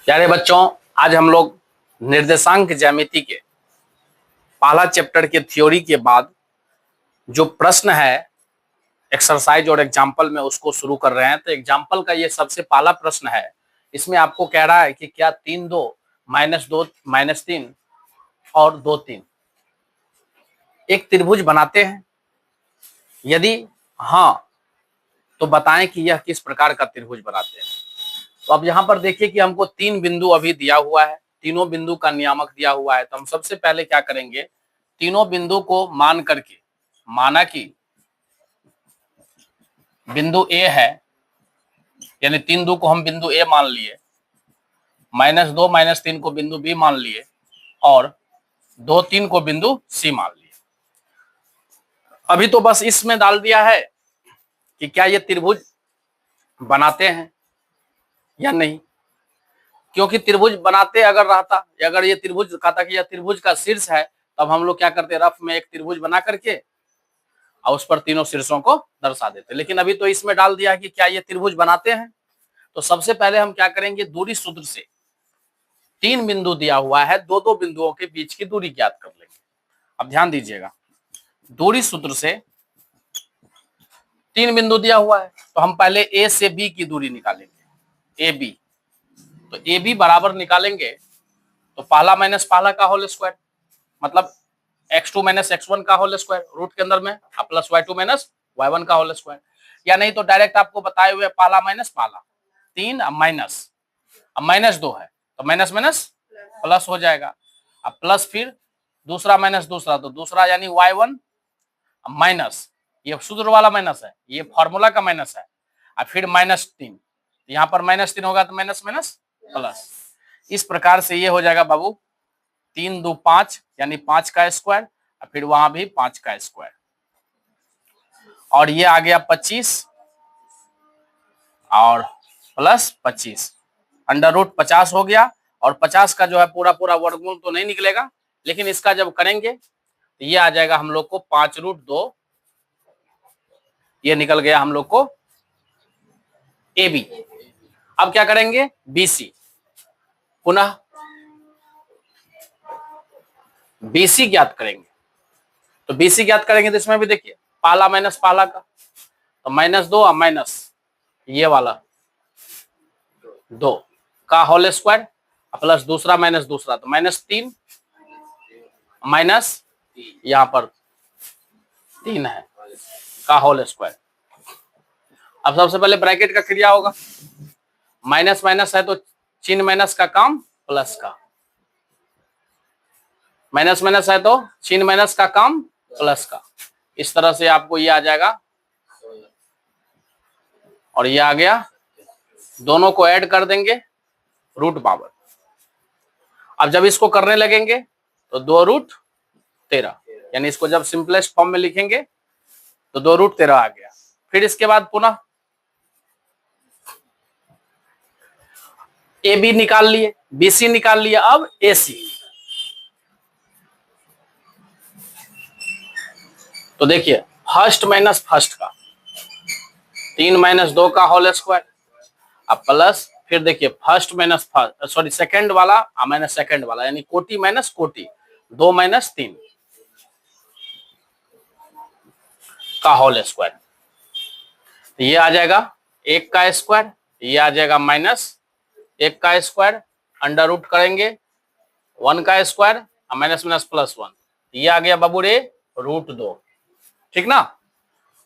प्यारे बच्चों, आज हम लोग निर्देशांक ज्यामिति के पहला चैप्टर के थ्योरी के बाद जो प्रश्न है एक्सरसाइज और एग्जाम्पल में उसको शुरू कर रहे हैं। तो एग्जाम्पल का ये सबसे पहला प्रश्न है। इसमें आपको कह रहा है कि क्या 3 2 -2 -3 और 2 3 एक त्रिभुज बनाते हैं? यदि हाँ तो बताएं कि यह किस प्रकार का त्रिभुज बनाते हैं। तो अब यहाँ पर देखिए कि हमको 3 बिंदु अभी दिया हुआ है, तीनों बिंदु का नियामक दिया हुआ है। तो हम सबसे पहले क्या करेंगे, तीनों बिंदु को मान करके, माना कि बिंदु ए है, यानी 3 2 को हम बिंदु ए मान लिए, -2 -3 को बिंदु बी मान लिए और 2 3 को बिंदु सी मान लिए। अभी तो बस इसमें डाल दिया है कि क्या ये त्रिभुज बनाते हैं या नहीं, क्योंकि त्रिभुज बनाते अगर रहता, अगर ये त्रिभुज कहता कि यह त्रिभुज का शीर्ष है, तब हम लोग क्या करते, रफ में एक त्रिभुज बना करके और उस पर तीनों शीर्षों को दर्शा देते। लेकिन अभी तो इसमें डाल दिया कि क्या ये त्रिभुज बनाते हैं। तो सबसे पहले हम क्या करेंगे, दूरी सूत्र से 3 बिंदु दिया हुआ है, दो दो बिंदुओं के बीच की दूरी ज्ञात कर लेंगे। अब ध्यान दीजिएगा, दूरी सूत्र से 3 बिंदु दिया हुआ है, तो हम पहले ए से बी की दूरी निकालेंगे, ए बी। तो ए बी बराबर निकालेंगे तो पहला माइनस पहला का होल स्क्वायर, मतलब x2 माइनस x1 का होल स्क्वायर रूट के अंदर में, प्लस y2 माइनस y1 का होल स्क्वायर। या नहीं तो डायरेक्ट आपको बताए हुए पहला माइनस पहला 3, अब माइनस 2 है तो माइनस माइनस प्लस हो जाएगा। अब प्लस फिर दूसरा माइनस दूसरा, तो दूसरा यानी y1 माइनस, ये सूत्र वाला माइनस है, ये फॉर्मूला का माइनस है। अब फिर -3, यहाँ पर -3 होगा तो माइनस माइनस प्लस। इस प्रकार से ये हो जाएगा बाबू 3 2 5 यानी 5 का स्क्वायर, और फिर वहां भी 5 का स्क्वायर, और ये आ गया 25 और प्लस 25, अंडर रूट 50 हो गया। और 50 का जो है पूरा पूरा वर्गमूल तो नहीं निकलेगा, लेकिन इसका जब करेंगे तो ये आ जाएगा हम लोग को 5√2, ये निकल गया हम लोग को ए बी। अब क्या करेंगे, BC, पुनः BC ज्ञात करेंगे। तो BC ज्ञात करेंगे तो इसमें भी देखिए पहला माइनस पहला का, तो -2 और माइनस ये वाला 2 का होल स्क्वायर, प्लस दूसरा माइनस दूसरा, तो -3 माइनस यहां पर 3 है का होल स्क्वायर। अब सबसे पहले ब्रैकेट का क्रिया होगा, माइनस माइनस है तो चिन्ह माइनस का काम प्लस का, माइनस माइनस है तो चिन्ह माइनस का काम प्लस का। इस तरह से आपको ये आ जाएगा और ये आ गया, दोनों को ऐड कर देंगे √12। अब जब इसको करने लगेंगे तो 2√13, यानी इसको जब सिंपलेस्ट फॉर्म में लिखेंगे तो 2√13 आ गया। फिर इसके बाद पुनः ए बी निकाल लिए, BC निकाल लिया, अब AC। तो देखिए फर्स्ट माइनस फर्स्ट का 3 - 2 का होल स्क्वायर, अब प्लस फिर देखिए first minus first, sorry second वाला माइनस सेकंड वाला, यानी कोटि माइनस कोटि, 2 - 3 का होल स्क्वायर। तो ये आ जाएगा 1 का स्क्वायर, ये आ जाएगा -1 का स्क्वायर, अंडर रूट करेंगे 1 का स्क्वायर, माइनस माइनस प्लस 1, ये आ गया बाबू रे √2, ठीक ना।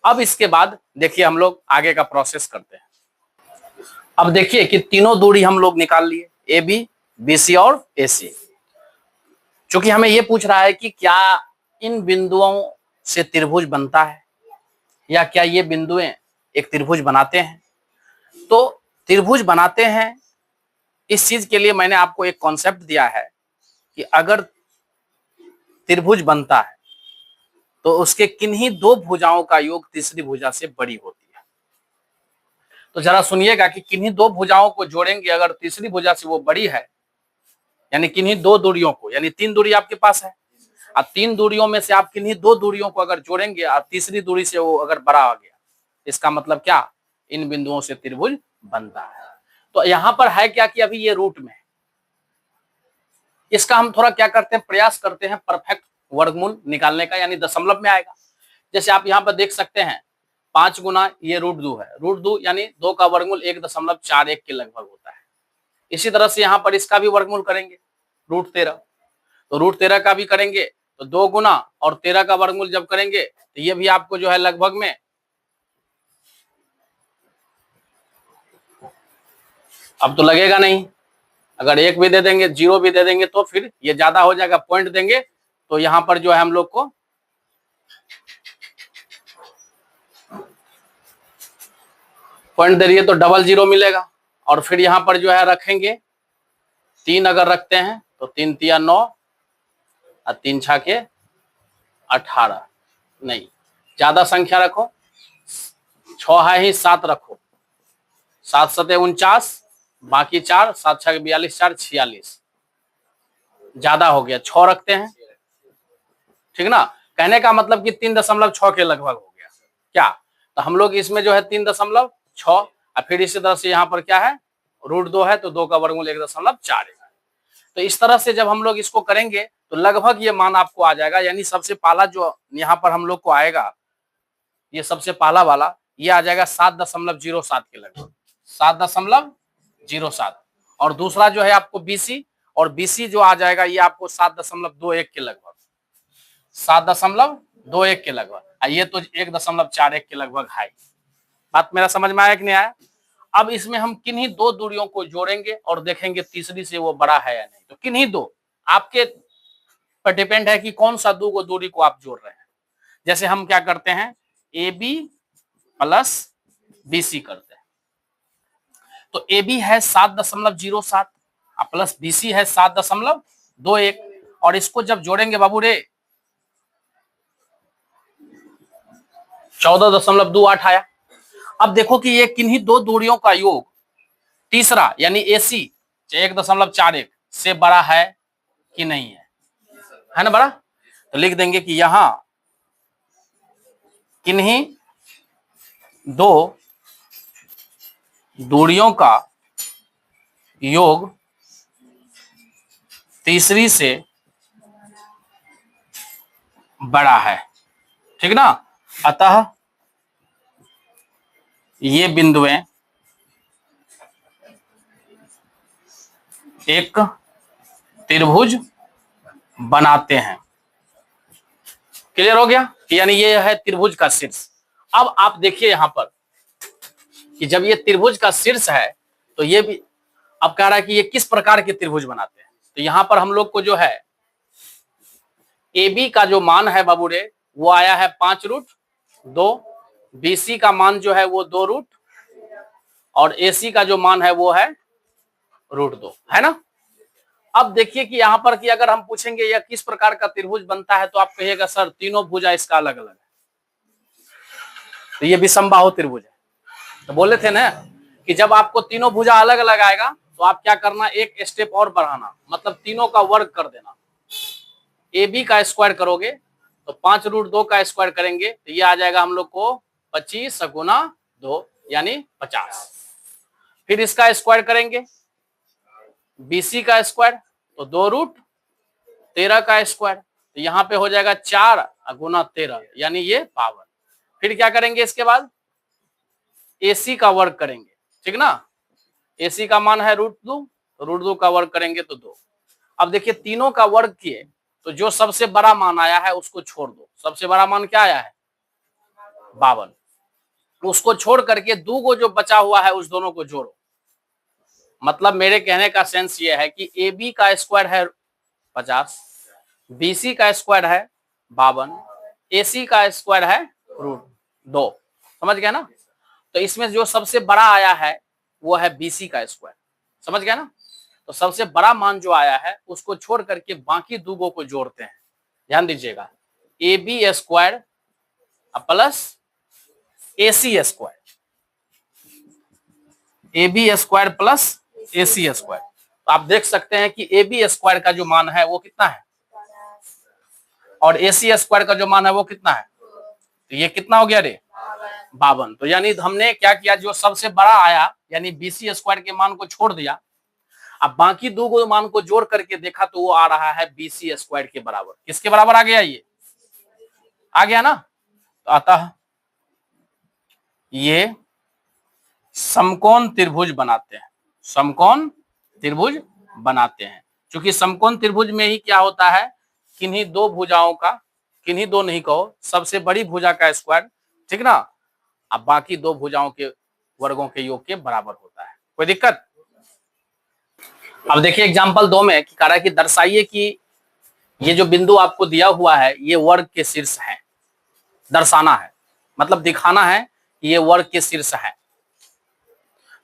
अब इसके बाद देखिए हम लोग आगे का प्रोसेस करते हैं। अब देखिए कि तीनों दूरी हम लोग निकाल लिए, AB, BC और AC। चूंकि हमें ये पूछ रहा है कि क्या इन बिंदुओं से त्रिभुज बनता है या क्या ये बिंदुएं एक त्रिभुज बनाते हैं। तो त्रिभुज बनाते हैं, इस चीज के लिए मैंने आपको एक कॉन्सेप्ट दिया है कि अगर त्रिभुज बनता है तो उसके किन्हीं 2 भुजाओं का योग तीसरी भुजा से बड़ी होती है। तो जरा सुनिएगा कि किन्हीं 2 भुजाओं को जोड़ेंगे, अगर तीसरी भुजा से वो बड़ी है, यानी किन्हीं 2 दूरियों को, यानी 3 दूरी आपके पास है, अब 3 दूरियों में से आप किन्हीं 2 दूरियों को अगर जोड़ेंगे और तीसरी दूरी से वो अगर बड़ा आ गया, इसका मतलब क्या, इन बिंदुओं से त्रिभुज बनता है। तो यहां पर है क्या कि अभी ये रूट में है, इसका हम थोड़ा क्या करते हैं, प्रयास करते हैं परफेक्ट वर्गमूल निकालने का, यानी दशमलव में आएगा। जैसे आप यहाँ पर देख सकते हैं 5 गुना ये √2 है, √2 यानी 2 का वर्गमूल 1.41 के लगभग होता है। इसी तरह से यहाँ पर इसका भी वर्गमूल करेंगे √13, तो √13 का भी करेंगे तो 2 गुना और 13 का वर्गमूल जब करेंगे तो ये भी आपको जो है लगभग में अब तो लगेगा नहीं, अगर 1 भी दे देंगे 0 भी दे देंगे तो फिर ये ज्यादा हो जाएगा, पॉइंट देंगे तो यहाँ पर जो है हम लोग को पॉइंट दे रही है तो 00 मिलेगा। और फिर यहाँ पर जो है रखेंगे 3 अगर रखते हैं तो 3 तिया 9 और 3 छाके 18, नहीं ज्यादा संख्या रखो, 6 है ही 7 रखो, 7 सते 49, बाकी 4, 7 छके 42, 4 46, ज्यादा हो गया, 6 रखते हैं, ठीक ना। कहने का मतलब कि 3.6 के लगभग हो गया क्या, तो हम लोग इसमें जो है 3.6 और फिर इसी तरह से यहाँ पर क्या है √2 है तो 2 का वर्गमूल 1.4 है। तो इस तरह से जब हम लोग इसको करेंगे तो लगभग ये मान आपको आ जाएगा, यानी सबसे पहला जो यहाँ पर हम लोग को आएगा, ये सबसे पहला वाला ये आ जाएगा 7.07 के लगभग, 7.07। और दूसरा जो है आपको BC, और BC जो आ जाएगा ये आपको 7.21 के लगभग, 7.21 के लगभग, ये तो 1.41 के लगभग है। बात मेरा समझ में आया कि नहीं आया। अब इसमें हम किन्हीं 2 दूरियों को जोड़ेंगे और देखेंगे तीसरी से वो बड़ा है या नहीं, तो किन्हीं 2 आपके पर डिपेंड है कि कौन सा 2 दूरी को आप जोड़ रहे हैं। जैसे हम क्या करते हैं AB प्लस BC करते हैं, तो AB है 7.07 प्लस BC है 7.21, और इसको जब जोड़ेंगे बाबू रे 14.28 आया। अब देखो कि ये किन्हीं 2 दूरियों का योग तीसरा यानी AC 1.41 से बड़ा है कि नहीं है ना बड़ा, तो लिख देंगे कि यहां किन्हीं 2 दूरियों का योग तीसरी से बड़ा है, ठीक ना। अतः ये बिंदुएं एक त्रिभुज बनाते हैं। क्लियर हो गया, यानी ये है त्रिभुज का शीर्ष। अब आप देखिए यहां पर कि जब ये त्रिभुज का शीर्ष है तो ये भी अब कह रहा है कि ये किस प्रकार के त्रिभुज बनाते हैं, तो यहां पर हम लोग को जो है AB का जो मान है बाबू रे वो आया है 5√2, BC का मान जो है वो 2 और AC का जो मान है वो है √2, है ना। अब देखिए कि यहाँ पर कि अगर हम पूछेंगे यह किस प्रकार का त्रिभुज बनता है तो आप कहिएगा सर तीनों भुजा इसका अलग अलग है, तो ये विषमबाहु त्रिभुज है। तो बोले थे ना कि जब आपको तीनों भुजा अलग अलग आएगा तो आप क्या करना, एक स्टेप और बढ़ाना, मतलब तीनों का वर्ग कर देना। AB का स्क्वायर करोगे तो 5√2 का स्क्वायर करेंगे तो ये आ जाएगा हम लोग को 25 गुना 2 यानी 50। फिर इसका स्क्वायर करेंगे BC का स्क्वायर तो 2√13 का स्क्वायर, तो यहाँ पे हो जाएगा 4 गुना 13 यानी ये 52। फिर क्या करेंगे इसके बाद AC का वर्ग करेंगे, ठीक ना। AC का मान है √2, √2 का वर्ग करेंगे तो 2। अब देखिए तीनों का वर्ग किए तो जो सबसे बड़ा मान आया है उसको छोड़ दो, सबसे बड़ा मान क्या आया है 52, उसको छोड़ करके 2 को जो बचा हुआ है उस दोनों को जोड़ो। मतलब मेरे कहने का सेंस ये है कि AB का स्क्वायर है 50, BC का स्क्वायर है 52, AC का स्क्वायर है √2, समझ गया ना। तो इसमें जो सबसे बड़ा आया है वो है BC का स्क्वायर, समझ गया ना। तो सबसे बड़ा मान जो आया है उसको छोड़ करके बाकी 2 को जोड़ते हैं। ध्यान दीजिएगा AB square plus AC square, AB square plus AC square. तो आप देख सकते हैं कि AB स्क्वायर का जो मान है वो कितना है और AC स्क्वायर का जो मान है वो कितना है, तो ये कितना हो गया रे 52। तो यानी हमने क्या किया, जो सबसे बड़ा आया यानी BC स्क्वायर के मान को छोड़ दिया अब बाकी दो मान को जोड़ करके देखा तो वो आ रहा है BC स्क्वायर के बराबर। किसके बराबर आ गया? ये आ गया ना। तो अतः ये समकोण त्रिभुज बनाते हैं, समकोण त्रिभुज बनाते हैं। क्योंकि समकोण त्रिभुज में ही क्या होता है, किन्हीं दो भुजाओं का, किन्हीं दो नहीं कहो, सबसे बड़ी भुजा का स्क्वायर, ठीक ना, अब बाकी दो भुजाओं के वर्गों के योग के बराबर होता है। कोई दिक्कत? अब देखिए एग्जांपल 2 में कह रहा है कि दर्शाइए कि ये जो बिंदु आपको दिया हुआ है ये वर्ग के शीर्ष है। दर्शाना है मतलब दिखाना है कि ये वर्ग के शीर्ष है।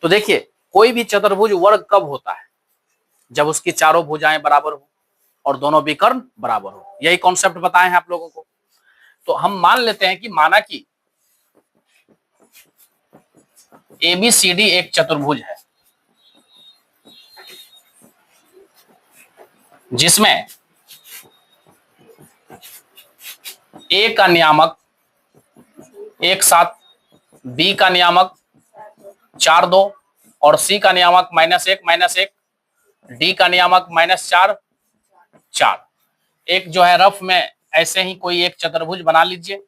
तो देखिए कोई भी चतुर्भुज वर्ग कब होता है? जब उसकी चारों भुजाएं बराबर हो और दोनों विकर्ण बराबर हो। यही कॉन्सेप्ट बताए हैं आप लोगों को। तो हम मान लेते हैं कि माना कि ABCD एक चतुर्भुज है जिसमें A का नियामक 1 7, B का नियामक 4 2 और C का नियामक -1 D का नियामक -4 4। एक जो है रफ में ऐसे ही कोई एक चतुर्भुज बना लीजिए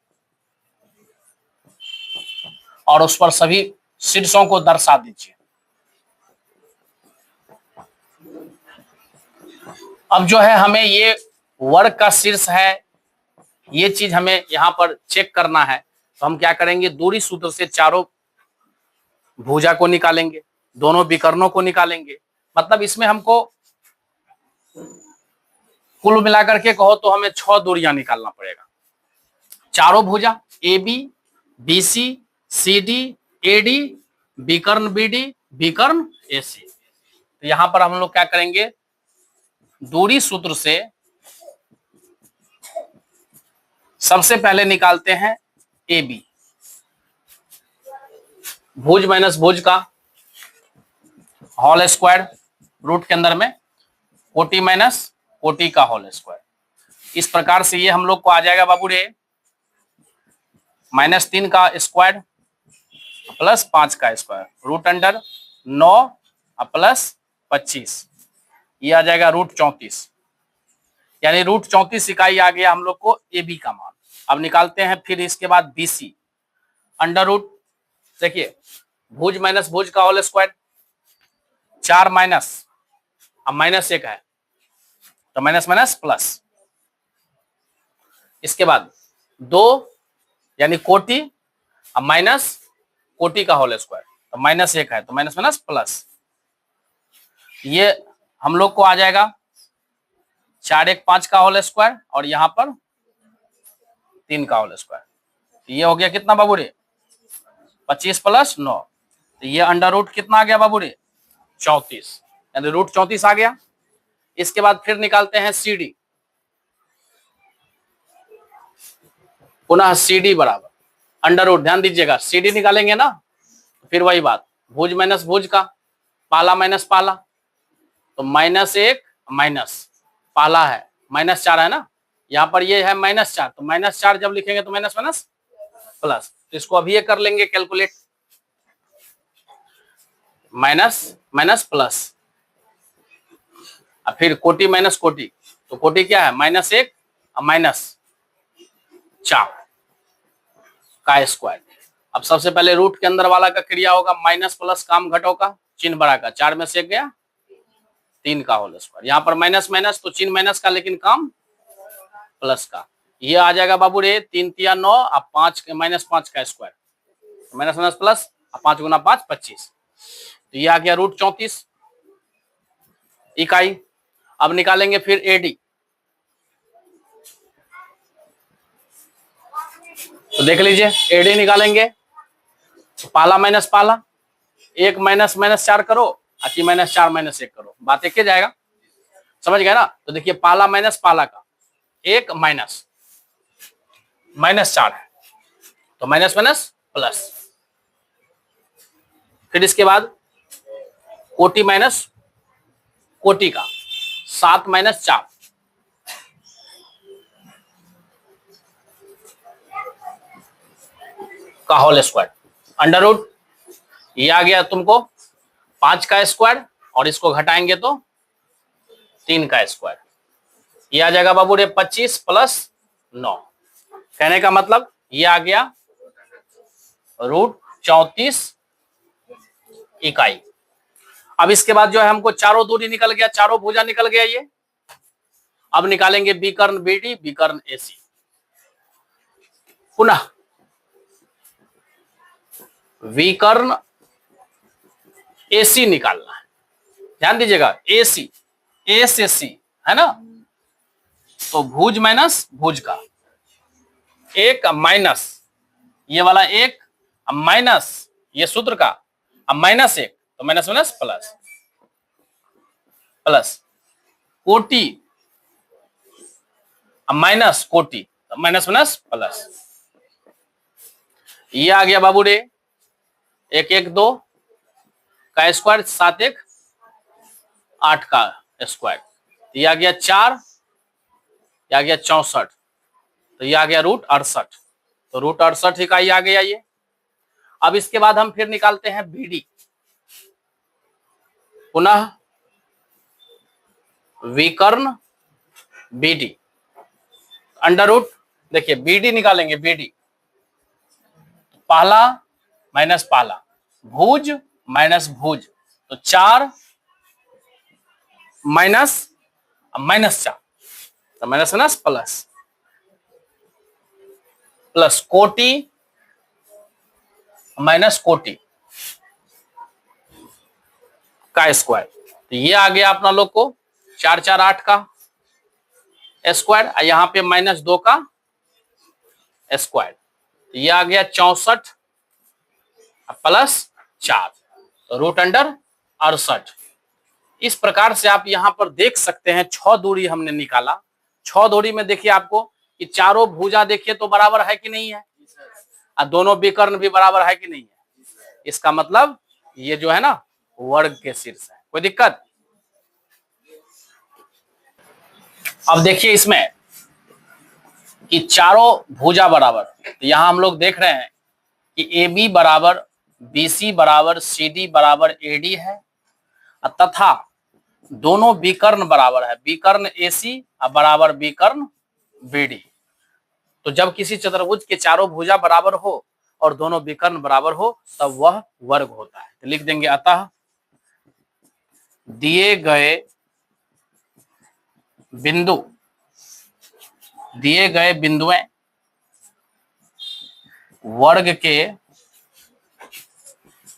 और उस पर सभी शीर्षों को दर्शा दीजिए। अब जो है हमें ये वर्ग का शीर्ष है, ये चीज हमें यहां पर चेक करना है। तो हम क्या करेंगे, दूरी सूत्र से चारों भुजा को निकालेंगे, दोनों विकर्णों को निकालेंगे। मतलब इसमें हमको कुल मिलाकर के कहो तो हमें 6 दूरियां निकालना पड़ेगा। चारों भुजा AB BC CD AD विकर्ण BD विकर्ण AC। तो यहां पर हम लोग क्या करेंगे, दूरी सूत्र से सबसे पहले निकालते हैं AB, भुज माइनस भुज का होल स्क्वायर, रूट के अंदर में कोटि माइनस कोटि का होल स्क्वायर। इस प्रकार से ये हम लोग को आ जाएगा बाबू रे -3 का स्क्वायर प्लस 5 का स्क्वायर, रूट अंडर 9 प्लस 25, ये आ जाएगा रूट 34। यानी रूट 34 इकाई आ गया हम लोग को AB का मान। अब निकालते हैं फिर इसके बाद BC, अंडर रूट, देखिए भुज माइनस भुज का होल स्क्वायर 4 माइनस, अब -1 है तो माइनस माइनस प्लस, इसके बाद 2 यानी कोटि, अब माइनस कोटि का होल स्क्वायर तो -1 है तो माइनस माइनस प्लस, ये हम लोग को आ जाएगा 4 1 5 का होल स्क्वायर और यहाँ पर 3 का होल स्क्वायर। ये हो गया कितना बाबू रे 25 प्लस 9, तो ये अंडर रूट कितना आ गया बाबू रे 34, यानी रूट 34 आ गया। इसके बाद फिर निकालते हैं CD, पुनः CD बराबर अंडर रूट, ध्यान दीजिएगा CD निकालेंगे ना फिर वही बात, भुज माइनस भुज का पाला माइनस पाला, तो -1 माइनस पाला है -4 है ना, यहाँ पर ये है -4, तो -4 जब लिखेंगे तो माइनस माइनस प्लस, तो इसको अभी ये कर लेंगे कैलकुलेट, माइनस माइनस प्लस, अब फिर कोटि माइनस कोटि, तो कोटि क्या है -1 -4 का स्क्वायर। अब सबसे पहले रूट के अंदर वाला का क्रिया होगा माइनस प्लस काम घटो का, चिन्ह बड़ा का 4 में से गया 3 का होल स्क्वायर, यहाँ पर माइनस माइनस तो चिन्ह माइनस का लेकिन काम प्लस का, ये आ जाएगा बाबू रे 3 3 9, अब 5 -5 का स्क्वायर, माइनस माइनस प्लस, 5 गुना 5 25, तो ये आ गया रूट 34 इकाई। अब निकालेंगे फिर AD, तो देख लीजिए AD निकालेंगे तो पाला माइनस पाला, 1 माइनस माइनस 4 करो, अति -4 -1 करो, बात एक ही जाएगा, समझ गए ना। तो देखिए पाला माइनस पाला का 1 माइनस -4 है तो माइनस माइनस प्लस, फिर इसके बाद कोटि माइनस कोटि का 7 - 4, का होल स्क्वायर, अंडर रूट, ये आ गया तुमको 5 का स्क्वायर और इसको घटाएंगे तो 3 का स्क्वायर। ये आ जाएगा बाबू रे 25 प्लस 9। कहने का मतलब ये आ गया √34 इकाई। अब इसके बाद जो है हमको चारों दूरी निकल गया, चारों भुजा निकल गया ये। अब निकालेंगे विकर्ण बीडी, विकर्ण एसी। पुनः विकर्ण एसी निकालना है, ध्यान दीजिएगा, एसी, ए से सी है ना, तो भुज माइनस भुज का एक माइनस ये वाला एक, माइनस ये सूत्र का, अब माइनस एक, तो माइनस माइनस प्लस, प्लस कोटि, अब माइनस कोटि, माइनस माइनस प्लस। ये आ गया बाबू रे 1 1 2 का स्क्वायर, 7 1 8 का स्क्वायर, ये आ गया 4, ये आ गया 64, तो ये आ गया √68, तो √68 इकाई आ गया ये। अब इसके बाद हम फिर निकालते हैं बीडी, पुनः विकर्ण बीडी, अंडर रूट, देखिए बीडी निकालेंगे, बीडी पहला माइनस पहला, भुज माइनस भुज, तो 4 माइनस माइनस 4, तो माइनस माइनस प्लस, प्लस कोटि माइनस कोटि का स्क्वायर, तो ये आ गया अपना लोग को 4 4 8 का स्क्वायर, यहां पे -2 का स्क्वायर, तो ये आ गया 64 प्लस 4, तो √68। इस प्रकार से आप यहां पर देख सकते हैं 6 दूरी हमने निकाला। 6 दूरी में देखिए आपको कि चारों भुजा देखिए तो बराबर है कि नहीं है, और दोनों विकर्ण भी बराबर है कि नहीं है। इसका मतलब ये जो है ना वर्ग के शीर्ष है। कोई दिक्कत? अब देखिए इसमें कि चारों भुजा बराबर, तो यहां हम लोग देख रहे हैं कि AB बराबर BC बराबर CD बराबर AD है, तथा दोनों विकर्ण बराबर है, विकर्ण AC बराबर विकर्ण BD। तो जब किसी चतुर्भुज के चारों भुजा बराबर हो और दोनों विकर्ण बराबर हो तब वह वर्ग होता है। तो लिख देंगे अतः दिए गए बिंदु, दिए गए बिंदुएं वर्ग के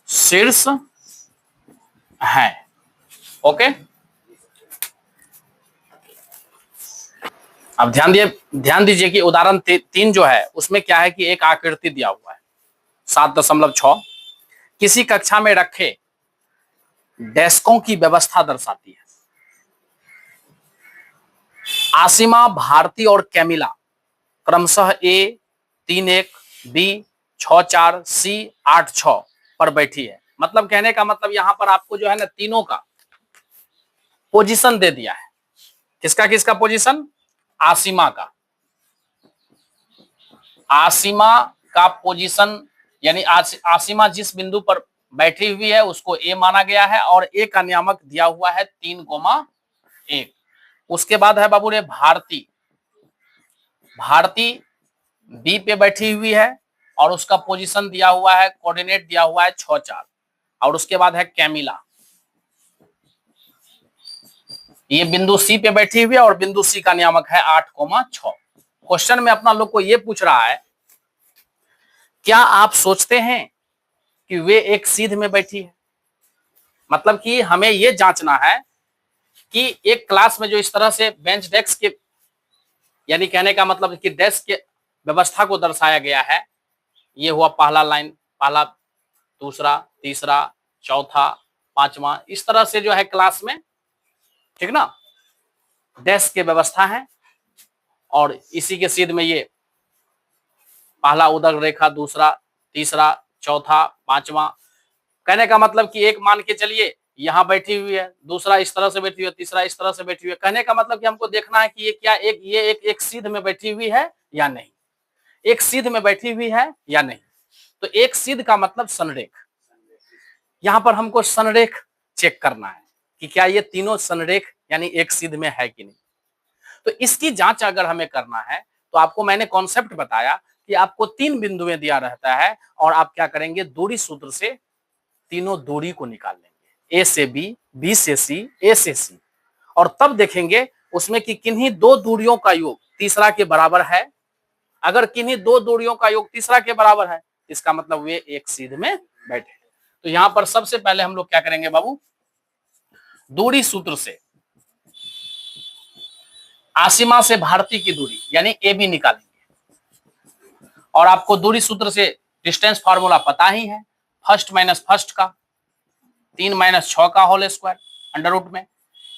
शीर्ष हैं। ओके, अब ध्यान दीजिए कि उदाहरण 3 जो है उसमें क्या है कि एक आकृति दिया हुआ है 7.6 किसी कक्षा में रखे डेस्कों की व्यवस्था दर्शाती है। आसिमा, भारती और कैमिला क्रमशः A 3-1, B 6-4, C 8-6 पर बैठी है। मतलब कहने का मतलब यहां पर आपको जो है ना तीनों का पोजीशन दे दिया है। किसका किसका पोजीशन? आसिमा का, आसिमा का पोजीशन, यानी आसिमा जिस बिंदु पर बैठी हुई है उसको A माना गया है और A का नियामक दिया हुआ है 3,1। उसके बाद है बाबू रे भारती, भारती B पे बैठी हुई है और उसका पोजीशन दिया हुआ है, कोऑर्डिनेट दिया हुआ है 6-4। और उसके बाद है कैमिला, ये बिंदु C पे बैठी हुई है और बिंदु C का नियामक है 8,6। क्वेश्चन में अपना लोग को ये पूछ रहा है, क्या आप सोचते हैं कि वे एक सीध में बैठी है? मतलब कि हमें ये जांचना है कि एक क्लास में जो इस तरह से बेंच डेस्क के, यानी कहने का मतलब कि डेस्क के व्यवस्था को दर्शाया गया है। ये हुआ पहला लाइन, पहला, दूसरा, तीसरा, चौथा, पांचवा, इस तरह से जो है क्लास में, ठीक ना, डेस्क की व्यवस्था है। और इसी के सीध में ये पहला उदर रेखा, दूसरा, तीसरा, चौथा, पांचवा। कहने का मतलब कि एक मान के चलिए यहां बैठी हुई है, दूसरा इस तरह से बैठी हुई है, तीसरा इस तरह से बैठी हुई है। कहने का मतलब कि हमको देखना है कि ये क्या एक सीध में बैठी हुई है या नहीं, एक सीध में बैठी हुई है या नहीं। तो एक सीध का मतलब संरेख, यहां पर हमको संरेख चेक करना है। कि क्या ये तीनों संरेख यानी एक सीध में है कि नहीं। तो इसकी जांच अगर हमें करना है तो आपको मैंने कॉन्सेप्ट बताया कि आपको 3 बिंदुएं दिया रहता है और आप क्या करेंगे, दूरी सूत्र से तीनों दूरी को निकाल लेंगे, ए से बी, बी से सी, ए से सी, और तब देखेंगे उसमें कि किन्हीं दो दूरियों का योग तीसरा के बराबर है। अगर किन्हीं दो दूरियों का योग तीसरा के बराबर है इसका मतलब वे एक सीध में बैठे। तो यहां पर सबसे पहले हम लोग क्या करेंगे बाबू, दूरी सूत्र से आसिमा से भारती की दूरी यानी ए बी निकालेंगे, और आपको दूरी सूत्र से डिस्टेंस फार्मूला पता ही है, फर्स्ट माइनस फर्स्ट का, 3 माइनस 6 का होल स्क्वायर अंडर रूट में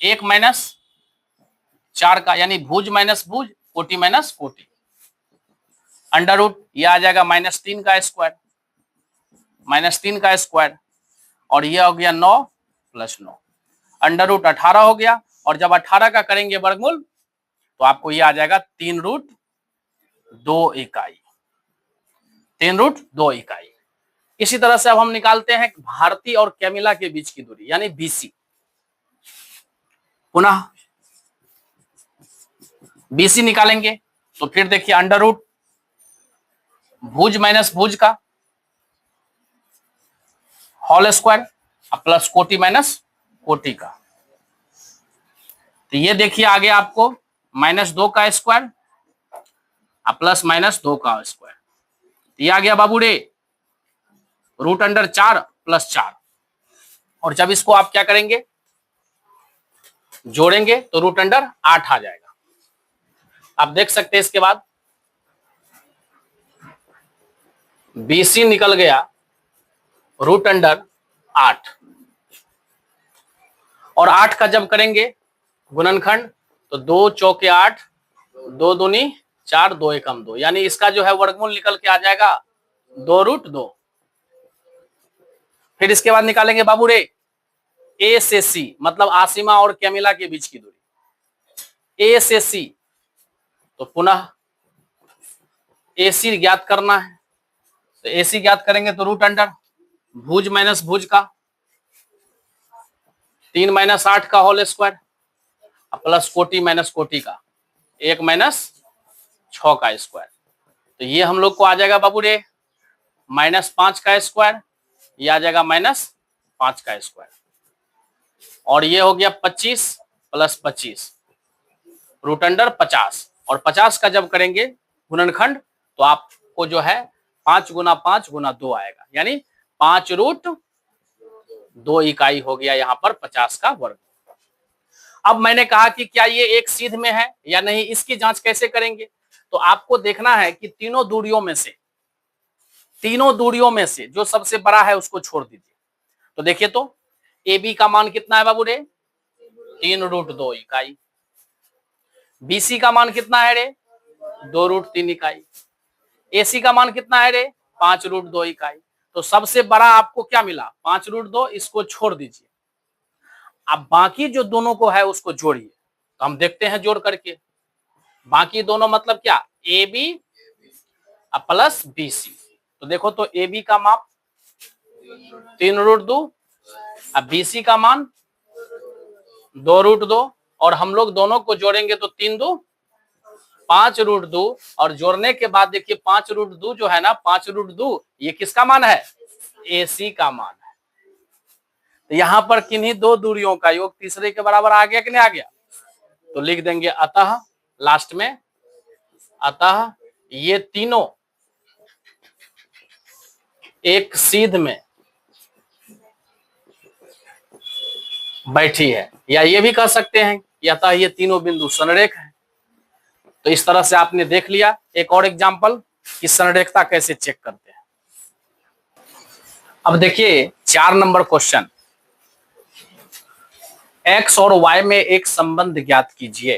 1 माइनस 4 का, यानी भुज माइनस भुज, कोटि माइनस कोटि, अंडर रूट ये आ जाएगा -3 का स्क्वायर, -3 का स्क्वायर, और ये हो गया 9 + 9, अंडर रूट 18 हो गया। और जब 18 का करेंगे वर्गमूल तो आपको ये आ जाएगा 3√2 इकाई, 3√2 इकाई। इसी तरह से अब हम निकालते हैं भारती और कैमिला के बीच की दूरी यानी बीसी। पुनः बीसी निकालेंगे तो फिर देखिए अंडर रूट भुज माइनस भुज का होल स्क्वायर प्लस कोटि माइनस कोटि का, तो ये देखिए आगे आपको -2 का स्क्वायर प्लस -2 का स्क्वायर, ये आ गया बाबू रे √4 + 4, और जब इसको आप क्या करेंगे जोड़ेंगे तो √8 आ जाएगा। आप देख सकते हैं इसके बाद BC निकल गया √8, और 8 का जब करेंगे गुणनखंड तो 2 चौके 8, 2 दूनी 4, 2 एकम 2, यानी इसका जो है वर्गमूल निकल के आ जाएगा 2√2। फिर इसके बाद निकालेंगे बाबू रे ए से सी, मतलब आसिमा और कैमिला के बीच की दूरी, ए से सी, तो पुनः AC ज्ञात करना है, तो AC ज्ञात करेंगे तो √अंडर भुज माइनस भुज का 3 माइनस 8 का होल स्क्वायर प्लस कोटि माइनस कोटि का 1 माइनस 6 का स्क्वायर, तो ये हम लोग को आ जाएगा बाबू रे -5 का स्क्वायर, ये आ जाएगा -5 का स्क्वायर, और ये हो गया 25 + 25 √अंडर 50, और 50 का जब करेंगे गुणनखंड तो आपको जो है 5 × 5 × 2 आएगा, यानी 5√2 इकाई हो गया यहाँ पर 50 का वर्ग। अब मैंने कहा कि क्या ये एक सीध में है या नहीं, इसकी जांच कैसे करेंगे, तो आपको देखना है कि तीनों दूरियों में से जो सबसे बड़ा है उसको छोड़ दीजिए। तो देखिए तो AB का मान कितना है बाबू रे 3√2 इकाई, BC का मान कितना है रे 2√3 इकाई, AC का मान कितना है रे 5√2 इकाई। तो सबसे बड़ा आपको क्या मिला 5√2, इसको छोड़ दीजिए। अब बाकी जो दोनों को है उसको जोड़िए, तो हम देखते हैं जोड़ करके, बाकी दोनों मतलब क्या AB प्लस BC, तो देखो तो AB का माप 3√2, अब BC का मान 2√2, और हम लोग दोनों को जोड़ेंगे तो 3×2 5√2, और जोड़ने के बाद देखिए 5√2 जो है ना 5√2 ये किसका मान है AC का मान है। तो यहां पर किन्हीं दो दूरियों का योग तीसरे के बराबर आ गया कि नहीं आ गया, तो लिख देंगे अतः लास्ट में, अतः ये तीनों एक सीध में बैठी है, या ये भी कह सकते हैं कि अतः ये तीनों बिंदु संरेख है। तो इस तरह से आपने देख लिया एक और एग्जांपल कि संरेखता कैसे चेक करते हैं। अब देखिए 4 नंबर क्वेश्चन, x और y में एक संबंध ज्ञात कीजिए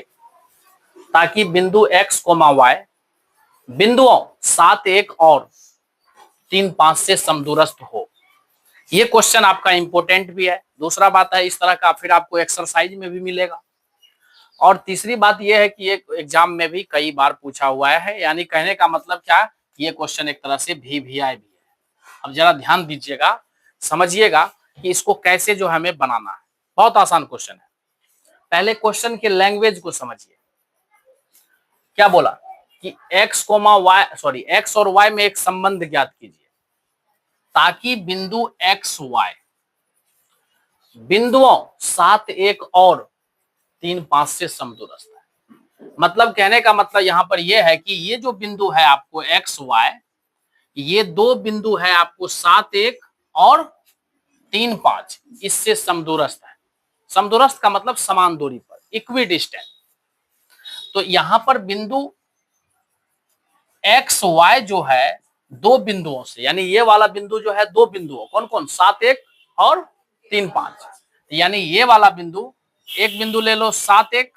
ताकि बिंदु x, y बिंदुओं 7, 1 और 3, 5 से समदूरस्थ हो। ये क्वेश्चन आपका इंपॉर्टेंट भी है। दूसरा बात है इस तरह का फिर आपको एक्सरसाइज में भी मिलेगा, और तीसरी बात यह है कि ये एग्जाम में भी कई बार पूछा हुआ है, यानी कहने का मतलब क्या, ये क्वेश्चन एक तरह से VVI भी है। अब जरा ध्यान दीजिएगा, समझिएगा कि इसको कैसे जो हमें बनाना है, बहुत आसान क्वेश्चन है। पहले क्वेश्चन के लैंग्वेज को समझिए। क्या बोला कि x और y में एक संबंध ज्ञात कीजिए ताकि बिंदु x y बिंदुओं 7 1 और 3 5 से समदूरस्थ है। मतलब कहने का मतलब यहां पर यह है कि ये जो बिंदु है आपको x y, ये दो बिंदु है आपको 7 1 और 3 5, इससे समदूरस्थ है। समदूरस्थ का मतलब समान दूरी पर, इक्वी डिस्टेंट। तो यहां पर बिंदु एक्स वाई जो है दो बिंदुओं से, यानी ये वाला बिंदु जो है दो बिंदुओं, कौन कौन, 7 1 और 3 5, यानी ये वाला बिंदु, एक बिंदु ले लो 7 1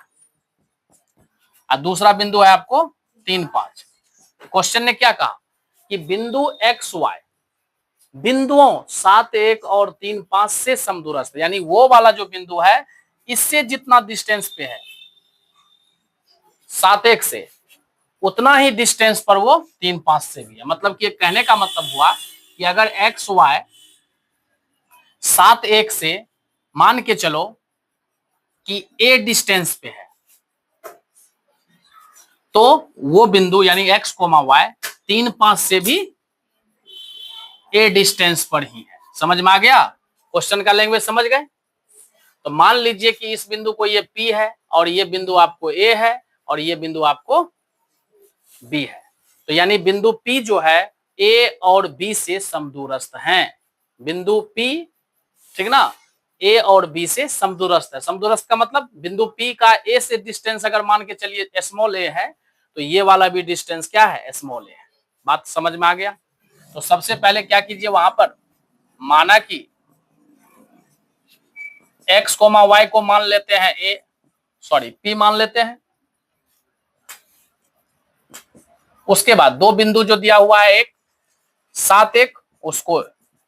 और दूसरा बिंदु है आपको 3 5। क्वेश्चन ने क्या कहा कि बिंदु एक्स वाई बिंदुओं 7 1 और 3 5 से समदूरस्थ, यानी वो वाला जो बिंदु है इससे जितना डिस्टेंस पे है 7 1 से, उतना ही डिस्टेंस पर वो 3 5 से भी है। मतलब कि कहने का मतलब हुआ कि अगर एक्स वाई 7 1 से मान के चलो कि ए डिस्टेंस पे है, तो वो बिंदु यानी एक्स कोमा वाई 3 5 से भी ए डिस्टेंस पर ही है। समझ में आ गया? क्वेश्चन का लैंग्वेज समझ गए? तो मान लीजिए कि इस बिंदु को ये P है और ये बिंदु आपको A है और ये बिंदु आपको B है। तो यानी बिंदु P जो है A और B से समदूरस्थ हैं। बिंदु P, ठीक ना, A और B से समदूरस्थ है। समदूरस्थ का मतलब बिंदु P का A से डिस्टेंस अगर मान के चलिए स्मॉल a है, तो ये वाला भी डिस्टेंस क्या है, स्मॉल a है। बात समझ में आ गया? तो सबसे पहले क्या कीजिए, वहां पर माना कि x कोमा y को मान लेते हैं P मान लेते हैं। उसके बाद दो बिंदु जो दिया हुआ है, एक 7 1 उसको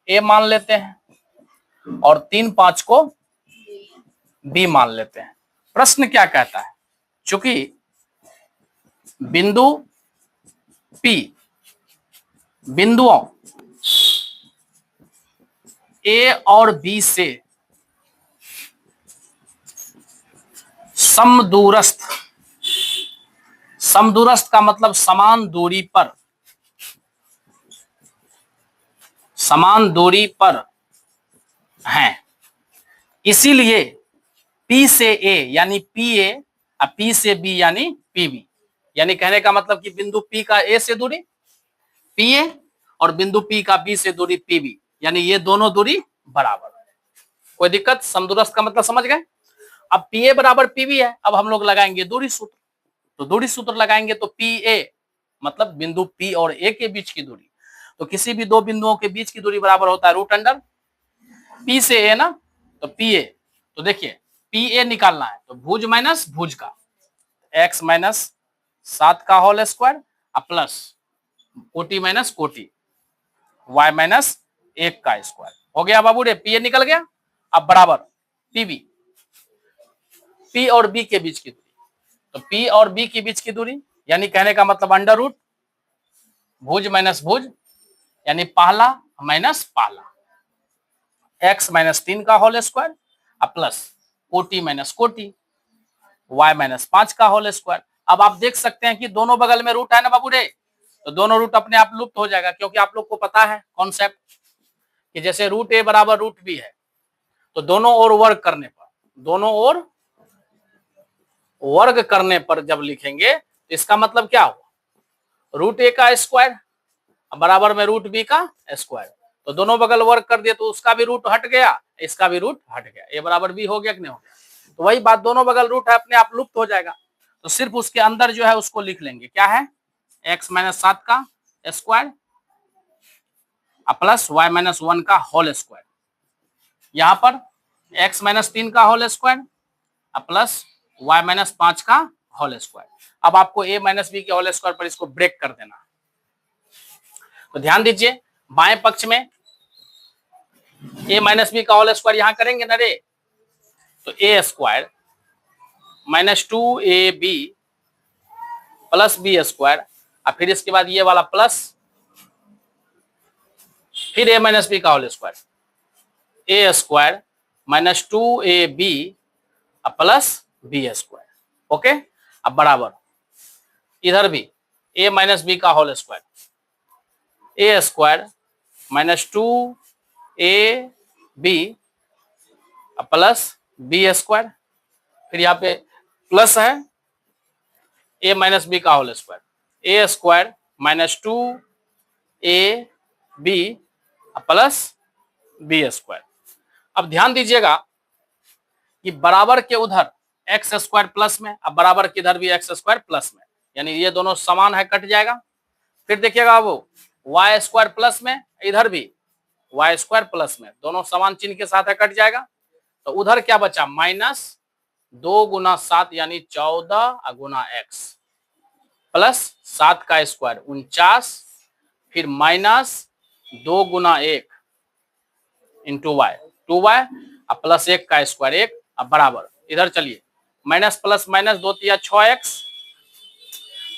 A मान लेते हैं और 3 5 को B मान लेते हैं। प्रश्न क्या कहता है, चूंकि बिंदु P बिंदुओं A और B से समदूरस्थ, समदूरस्थ का मतलब समान दूरी पर, समान दूरी पर हैं, इसीलिए P से A यानी PA और P से B यानी PB। यानी कहने का मतलब कि बिंदु P का A से दूरी PA और बिंदु P का B से दूरी PB, यानी ये दोनों दूरी बराबर। कोई दिक्कत? समदूरस्थ का मतलब समझ गए? अब PA बराबर PB है, अब हम लोग लगाएंगे दूरी सूत्र। तो दूरी सूत्र लगाएंगे तो PA मतलब बिंदु P और A के बीच की दूरी। तो किसी भी दो बिंदुओं के बीच की दूरी बराबर होता है रूट अंडर P से A ना, तो PA। तो देखिए PA निकालना है तो भुज माइनस भुज का x माइनस 7 का होल स्क्वायर प्लस कोटि माइनस कोटि y माइनस 1 का स्क्वायर हो गया बाबू रे। PA निकल गया। अब बराबर PB, P और B के बीच की दूरी, तो P और B के बीच की दूरी यानी कहने का मतलब अंडर रूट भुज माइनस भुज यानी पहला माइनस पहला, x माइनस 3 का होल स्क्वायर प्लस कोटि माइनस कोटि y माइनस 5 का होल स्क्वायर। अब आप देख सकते हैं कि दोनों बगल में रूट है ना बाबू रे, तो दोनों रूट अपने आप लुप्त हो जाएगा, क्योंकि आप लोग को पता है कॉन्सेप्ट कि जैसे रूट a बराबर रूट b है, तो दोनों ओर वर्ग करने पर, दोनों ओर वर्ग करने पर जब लिखेंगे तो इसका मतलब क्या हुआ, रूट a का स्क्वायर बराबर में रूट b का स्क्वायर। तो दोनों बगल वर्ग कर दिए तो उसका भी रूट हट गया, इसका भी रूट हट गया, a बराबर b हो गया कि नहीं हो गया। तो वही बात, दोनों बगल रूट है अपने आप लुप्त हो जाएगा। तो सिर्फ उसके अंदर जो है उसको लिख लेंगे, क्या है, x माइनस 7 का स्क्वायर प्लस y माइनस 1 का होल स्क्वायर। यहां पर x माइनस 3 का whole square plus y minus 5 का होल स्क्वायर। अब आपको a माइनस बी के होल स्क्वायर पर इसको ब्रेक कर देना। तो ध्यान दीजिए, बाएं पक्ष में a माइनस बी का होल स्क्वायर यहां करेंगे ना रे, तो a square minus 2ab plus B square और फिर इसके बाद ये वाला प्लस, फिर a माइनस बी का whole square, a square minus 2ab plus B square. Okay, अब बराबर इधर भी a माइनस बी का whole square, A square minus 2ab plus B square, फिर यहाँ पे प्लस है a माइनस बी का whole square, A square minus 2ab plus B square. अब ध्यान दीजिएगा कि बराबर के उधर एक्स स्क्वायर प्लस में, अब बराबर के इधर भी एक्स स्क्वायर प्लस में, यानी ये दोनों समान है, कट जाएगा। फिर देखिएगा वो वाई स्क्वायर प्लस में, इधर भी वाई स्क्वायर प्लस में, दोनों समान चिन्ह के साथ है, कट जाएगा। तो उधर क्या बचा, माइनस 2 गुना 7 यानी 14 गुना एक्स प्लस 7 का स्क्वायर 49, फिर माइनस 2 गुना 1 इंटू वाई 2y प्लस 1 का स्क्वायर 1, अब बराबर इधर चलिए माइनस प्लस माइनस 2 तिया 6x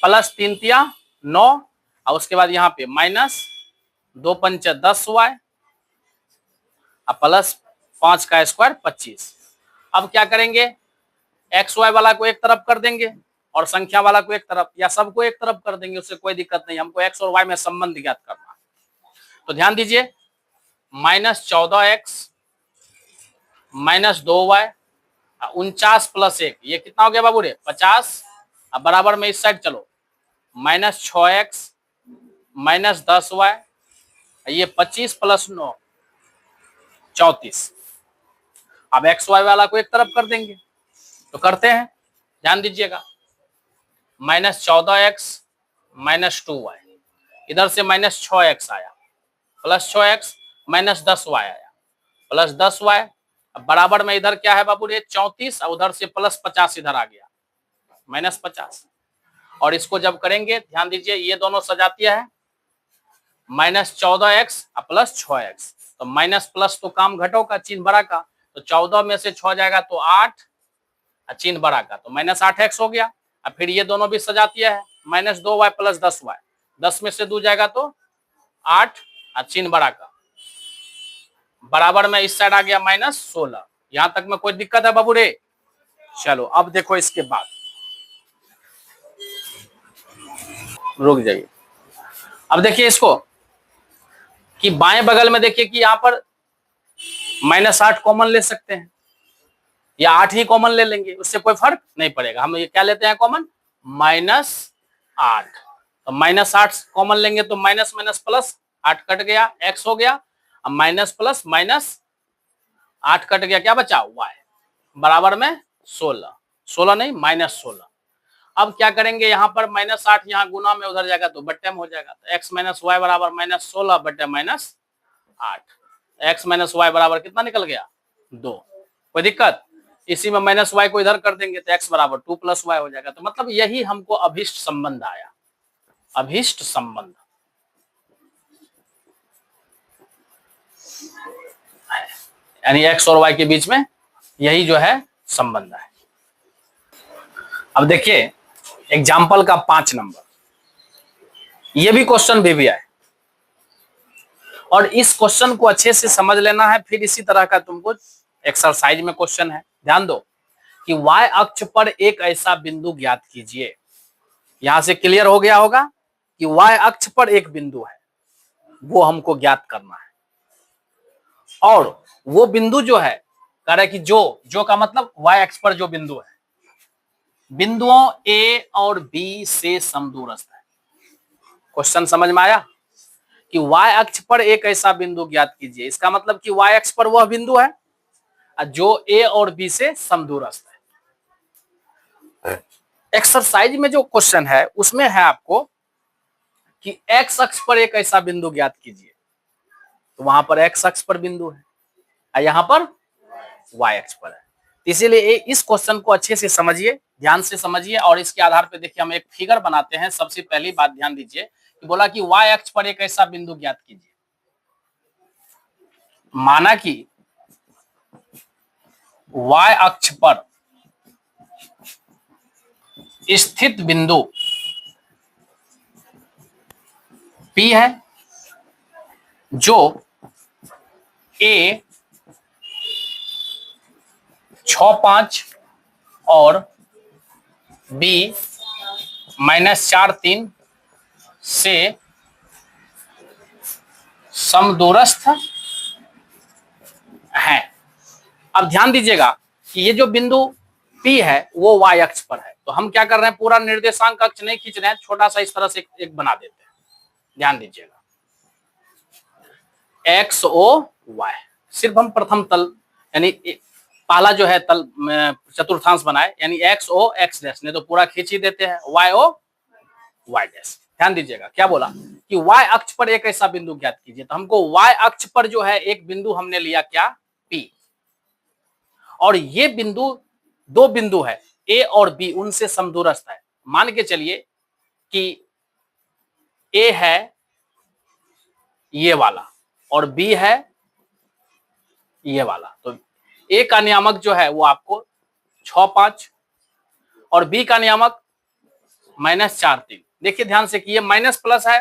प्लस 3 तिया 9, और उसके बाद यहाँ पे माइनस 2 पंचे 10y प्लस 5 का स्क्वायर 25। अब क्या करेंगे, एक्स वाई वाला को एक तरफ कर देंगे और संख्या वाला को एक तरफ, या सबको एक तरफ कर देंगे, उससे कोई दिक्कत नहीं, हमको एक्स और वाई में संबंध ज्ञात करना है। तो ध्यान दीजिए minus 14x minus 2y 49 plus 1, ये कितना हो गया बाबू रे 50। अब बराबर में इस साइड चलो माइनस 6x माइनस 10y, ये 25 प्लस 9 34। अब एक्स वाई वाला को एक तरफ कर देंगे, तो करते हैं, ध्यान दीजिएगा माइनस 14x माइनस 2y, इधर से माइनस 6x आया प्लस 6x माइनस 10y आया प्लस 10y, अब बराबर में इधर क्या है बाबू रे 34, और उधर से प्लस 50 इधर आ गया माइनस 50। और इसको जब करेंगे ध्यान दीजिए ये दोनों सजातीय है, माइनस 14x प्लस 6x, तो माइनस प्लस तो काम घटो का, चिन्ह बड़ा का, तो 14 में से 6 जाएगा तो 8, चिन्ह बड़ा का, तो माइनस 8x हो गया। अब फिर ये दोनों भी सजातीय है, माइनस 2y प्लस 10y, 10 में से 2 जाएगा तो 8, चिन्ह बड़ा का, बराबर में इस साइड आ गया माइनस 16। यहां तक में कोई दिक्कत है बाबू रे? चलो अब देखो इसके बाद, रुक जाइए, अब देखिए इसको कि बाएं बगल में देखिए कि यहां पर माइनस 8 कॉमन ले सकते हैं या 8 ही कॉमन ले लेंगे, उससे कोई फर्क नहीं पड़ेगा। हम ये क्या लेते हैं कॉमन, माइनस 8, तो माइनस 8 कॉमन लेंगे तो माइनस माइनस प्लस 8 कट गया, एक्स हो गया, अब माइनस प्लस माइनस 8 कट गया, क्या बचा वाई, बराबर में 16, 16 नहीं माइनस 16। अब क्या करेंगे, यहाँ पर माइनस 8 यहाँ गुना में उधर जाएगा तो बट्टे में हो जाएगा, तो एक्स माइनस वाई बराबर माइनस 16 बट्टे माइनस 8, एक्स माइनस वाई बराबर कितना निकल गया 2। कोई दिक्कत, इसी में माइनस वाई को इधर कर देंगे तो एक्स बराबर 2 प्लस वाई हो जाएगा। तो मतलब यही हमको अभिष्ट संबंध आया, अभिष्ट संबंध, यानी एक्स और वाई के बीच में यही जो है संबंध है। अब देखिए एग्जाम्पल का 5 नंबर, ये भी क्वेश्चन भी है और इस क्वेश्चन को अच्छे से समझ लेना है, फिर इसी तरह का तुमको एक्सरसाइज में क्वेश्चन है। ध्यान दो कि y अक्ष पर एक ऐसा बिंदु ज्ञात कीजिए। यहां से क्लियर हो गया होगा कि y अक्ष पर एक बिंदु है, वो हमको ज्ञात करना है, और वो बिंदु जो है कह रहा है कि जो का मतलब y अक्ष पर जो बिंदु है बिंदुओं a और b से समदूरस्थ है। क्वेश्चन समझ में आया कि y अक्ष पर एक ऐसा बिंदु ज्ञात कीजिए, इसका मतलब कि y अक्ष पर वह बिंदु है जो a और b से समदूरस्थ है। एक्सरसाइज में जो क्वेश्चन है उसमें है आपको कि x अक्ष पर एक ऐसा बिंदु ज्ञात कीजिए, तो वहां पर x अक्ष पर बिंदु है और यहां पर y अक्ष पर है। इसीलिए इस क्वेश्चन को अच्छे से समझिए, ध्यान से समझिए, और इसके आधार पर देखिए हम एक फिगर बनाते हैं। सबसे पहली बात ध्यान दीजिए कि बोला कि y अक्ष पर एक ऐसा बिंदु ज्ञात कीजिए, माना कि y अक्ष पर स्थित बिंदु P है जो a 6 5 और b -4 3 से समदूरस्थ है। अब ध्यान दीजिएगा कि ये जो बिंदु P है वो y अक्ष पर है, तो हम क्या कर रहे हैं, पूरा निर्देशांक अक्ष नहीं खींच रहे हैं, छोटा सा इस तरह से एक बना देते हैं। ध्यान दीजिएगा, एक्स ओ वाई, सिर्फ हम प्रथम तल यानी पहला जो है तल चतुर्थांश बनाए, यानी एक्स ओ एक्स डैश, नहीं तो पूरा खींच ही देते हैं, वाई ओ वाई डैश। ध्यान दीजिएगा क्या बोला कि y अक्ष पर एक ऐसा बिंदु ज्ञात कीजिए, तो हमको y अक्ष पर जो है एक बिंदु हमने लिया क्या, P, और ये बिंदु दो बिंदु है A और B, उनसे समदूरस्थ है। मान के चलिए कि A है ये वाला और B है ये वाला, तो A का नियामक जो है वो आपको 6 5 और B का नियामक -4 3। देखिए ध्यान से कि ये माइनस प्लस है,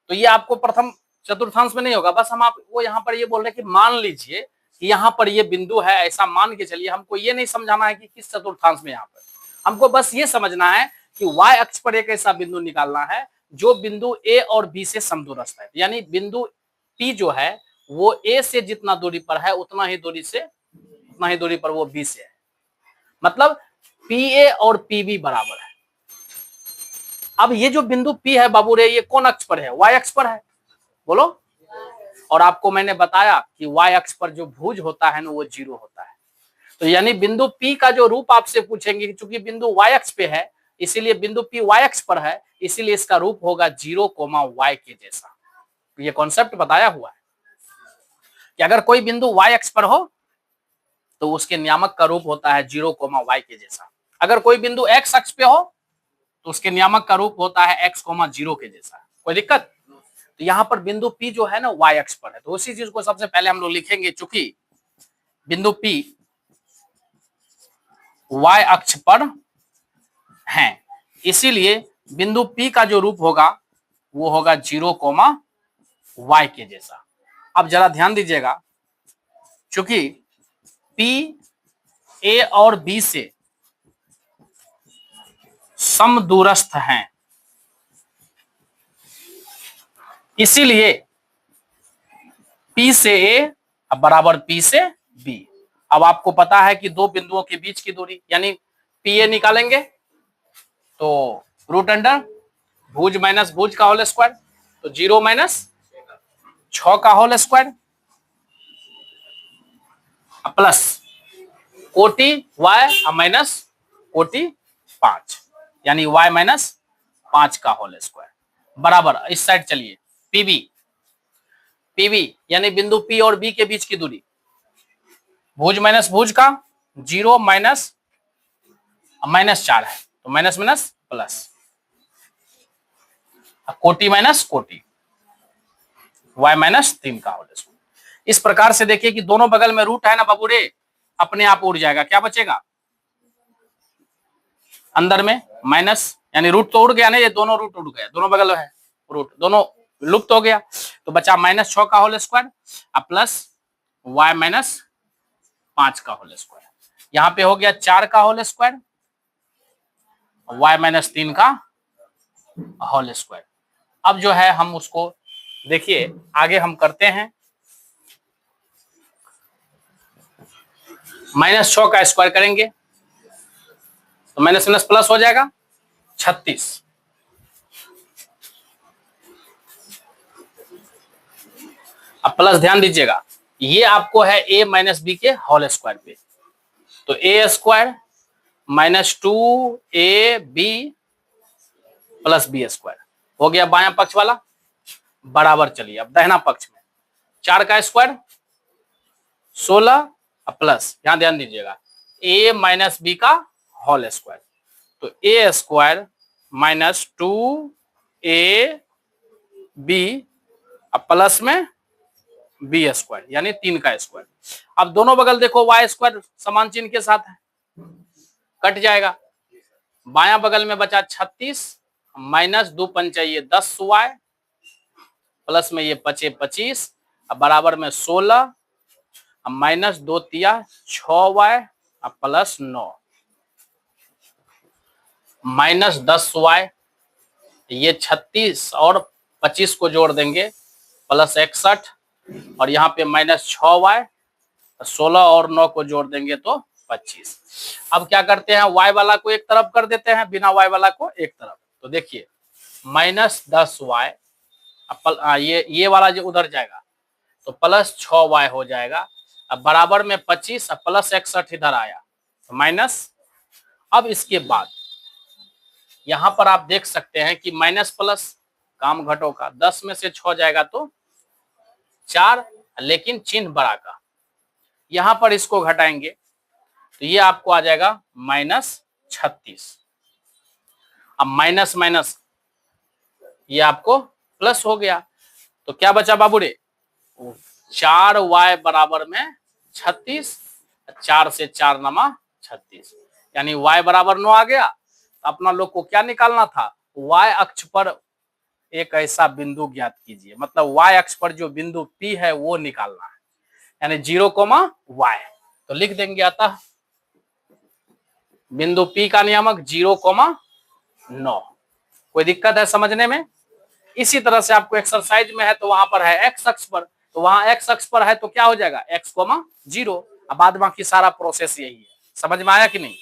तो ये आपको प्रथम चतुर्थांश में नहीं होगा, बस हम आपको यहाँ पर ये बोल रहे हैं कि मान लीजिए कि यहाँ पर ये बिंदु है, ऐसा मान के चलिए। हमको ये नहीं समझाना है कि किस चतुर्थांश में, यहाँ पर हमको बस ये समझना है कि y अक्ष पर एक ऐसा बिंदु निकालना है जो बिंदु A और B से समदूरस्थ है, यानी बिंदु P जो है वो A से जितना दूरी पर है उतना ही दूरी पर वो B से है, मतलब PA और PB बराबर है। अब ये जो बिंदु P है बाबू रे, ये कौन अक्ष पर है, y अक्ष पर है, बोलो। और आपको मैंने बताया कि y अक्ष पर जो भुज होता है ना वो 0 होता है, तो यानी बिंदु P का जो रूप आपसे पूछेंगे, चूंकि बिंदु y अक्ष पे है इसीलिए बिंदु P y अक्ष पर है, इसीलिए इसका रूप होगा 0, y के जैसा। ये कॉन्सेप्ट बताया हुआ है कि अगर कोई बिंदु y अक्ष पर हो तो उसके नियामक का रूप होता है 0, y के जैसा। अगर कोई बिंदु x अक्ष पे हो तो उसके नियामक का रूप होता है x, 0 के जैसा। कोई दिक्कत? तो यहाँ पर बिंदु P जो है ना y अक्ष पर है, तो उसी चीज को सबसे पहले हम लोग लिखेंगे। चूंकि बिंदु P y अक्ष पर है इसीलिए बिंदु P का जो रूप होगा वो होगा 0, y के जैसा। अब जरा ध्यान दीजिएगा, चूंकि P A और B से समदूरस्थ हैं इसीलिए P से A बराबर P से B। अब आपको पता है कि दो बिंदुओं के बीच की दूरी, यानी PA निकालेंगे तो रूट अंडर भुज माइनस भुज का होल स्क्वायर, तो 0 - 6 का होल स्क्वायर प्लस कोटि y माइनस कोटि 5, यानी y -5 का होल स्क्वायर बराबर, इस साइड चलिए PB यानी बिंदु P और B के बीच की दूरी, भुज माइनस भुज का 0 -4 है, तो माइनस प्लस, कोटि माइनस कोटि y -3 का होल स्क्वायर। इस प्रकार से देखिए कि दोनों बगल में रूट है ना बाबू रे, अपने आप उड़ जाएगा, क्या बचेगा अंदर में माइनस, यानी रूट तो उड़ गया ना, ये दोनों रूट उड़ गया, दोनों बगल है रूट, दोनों लुप्त हो गया, तो बचा -6 का होल स्क्वायर प्लस y -5 का होल स्क्वायर। यहाँ पे हो गया 4 का होल स्क्वायर, y -3 का होल स्क्वायर। अब जो है हम उसको देखिए आगे हम करते हैं, -6 का स्क्वायर करेंगे तो माइनस माइनस प्लस हो जाएगा 36। अब प्लस ध्यान दीजिएगा, ये आपको है a - b के होल स्क्वायर पे, तो a square -2ab plus b square हो गया बायां पक्ष वाला बराबर। चलिए अब दाहिना पक्ष में 4 का स्क्वायर 16 प्लस, यहां ध्यान दीजिएगा a - b का होल स्क्वायर, तो a स्क्वायर -2ab प्लस में b स्क्वायर यानी 3 का स्क्वायर। अब दोनों बगल देखो y स्क्वायर समान चिन्ह के साथ है, कट जाएगा, बायां बगल में बचा 36 -2 पंचाइए 10y प्लस में ये बचे 25 अब बराबर में 16 -2 तिया 6y अब प्लस 9 माइनस 10y, ये 36 और 25 को जोड़ देंगे प्लस 61, और यहाँ पे माइनस 6y, 16 और 9 को जोड़ देंगे तो 25। अब क्या करते हैं, y वाला को एक तरफ कर देते हैं, बिना y वाला को एक तरफ। तो देखिए माइनस 10y, ये वाला जो उधर जाएगा तो प्लस 6y हो जाएगा। अब बराबर में 25, अब प्लस 61 इधर आया तो माइनस। अब इसके बाद यहां पर आप देख सकते हैं कि माइनस प्लस काम घटों का, 10 में से 6 जाएगा तो 4, लेकिन चिन्ह बड़ा का, यहां पर इसको घटाएंगे तो ये आपको आ जाएगा माइनस 36। अब माइनस माइनस ये आपको प्लस हो गया, तो क्या बचा बाबूरे, 4y बराबर में 36, 4 से 4 नमा 36, यानी y बराबर 9 आ गया। अपना लोग को क्या निकालना था, y अक्ष पर एक ऐसा बिंदु ज्ञात कीजिए, मतलब y अक्ष पर जो बिंदु P है वो निकालना है, यानी 0, y। तो लिख देंगे अतः बिंदु P का नियामक 0, 9। कोई दिक्कत है समझने में? इसी तरह से आपको एक्सरसाइज में है तो वहां पर है x अक्ष पर, तो वहां x अक्ष पर है तो क्या हो जाएगा x, 0। अब बाद बाकी सारा प्रोसेस यही है। समझ में आया कि नहीं?